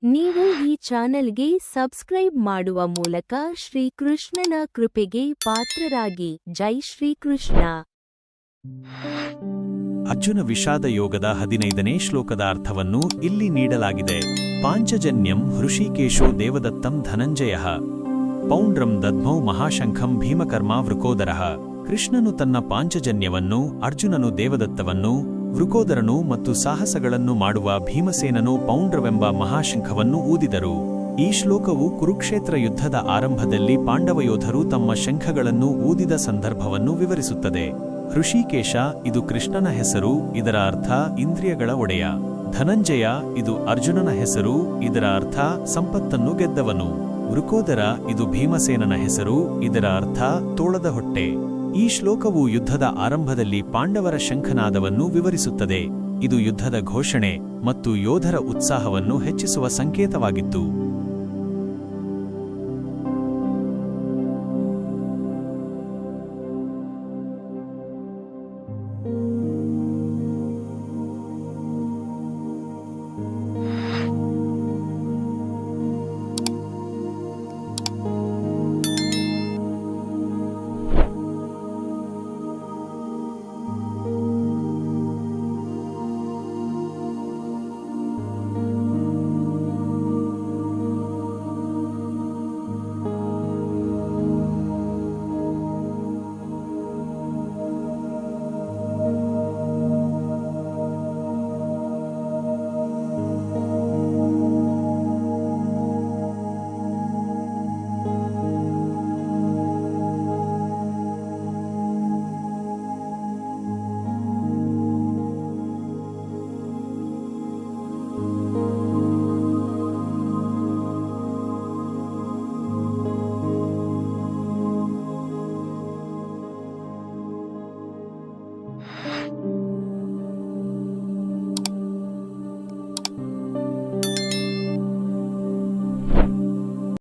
ನೀವು ಈ ಚಾನೆಲ್ಗೆ ಸಬ್ಸ್ಕ್ರೈಬ್ ಮಾಡುವ ಮೂಲಕ ಶ್ರೀಕೃಷ್ಣನ ಕೃಪೆಗೆ ಪಾತ್ರರಾಗಿ. ಜೈ ಶ್ರೀಕೃಷ್ಣ. ಅರ್ಜುನ ವಿಷಾದ ಯೋಗದ 15ನೇ ಶ್ಲೋಕದ ಅರ್ಥವನ್ನು ಇಲ್ಲಿ ನೀಡಲಾಗಿದೆ. ಪಾಂಚಜನ್ಯಂ ಹೃಷಿಕೇಶೋ ದೇವದತ್ತಂ ಧನಂಜಯಃ ಪೌಂಡ್ರಂ ದದ್ಮೌ ಮಹಾಶಂಖಂ ಭೀಮಕರ್ಮ ವೃಕೋದರಃ. ಕೃಷ್ಣನು ತನ್ನ ಪಾಂಚಜನ್ಯವನ್ನು, ಅರ್ಜುನನು ದೇವದತ್ತವನ್ನು, ವೃಕೋದರನು ಮತ್ತು ಸಾಹಸಗಳನ್ನು ಮಾಡುವ ಭೀಮಸೇನನು ಪೌಂಡ್ರವೆಂಬ ಮಹಾಶಂಖವನ್ನು ಊದಿದರು. ಈ ಶ್ಲೋಕವು ಕುರುಕ್ಷೇತ್ರ ಯುದ್ಧದ ಆರಂಭದಲ್ಲಿ ಪಾಂಡವಯೋಧರು ತಮ್ಮ ಶಂಖಗಳನ್ನು ಊದಿದ ಸಂದರ್ಭವನ್ನು ವಿವರಿಸುತ್ತದೆ. ಹೃಷಿಕೇಶ ಇದು ಕೃಷ್ಣನ ಹೆಸರು, ಇದರ ಅರ್ಥ ಇಂದ್ರಿಯಗಳ ಒಡೆಯ. ಧನಂಜಯ ಇದು ಅರ್ಜುನನ ಹೆಸರು, ಇದರ ಅರ್ಥ ಸಂಪತ್ತನ್ನು ಗೆದ್ದವನು. ವೃಕೋದರ ಇದು ಭೀಮಸೇನನ ಹೆಸರು, ಇದರ ಅರ್ಥ ತೋಳದ ಹೊಟ್ಟೆ. ಈ ಶ್ಲೋಕವು ಯುದ್ಧದ ಆರಂಭದಲ್ಲಿ ಪಾಂಡವರ ಶಂಖನಾದವನ್ನು ವಿವರಿಸುತ್ತದೆ. ಇದು ಯುದ್ಧದ ಘೋಷಣೆ ಮತ್ತು ಯೋಧರ ಉತ್ಸಾಹವನ್ನು ಹೆಚ್ಚಿಸುವ ಸಂಕೇತವಾಗಿತ್ತು.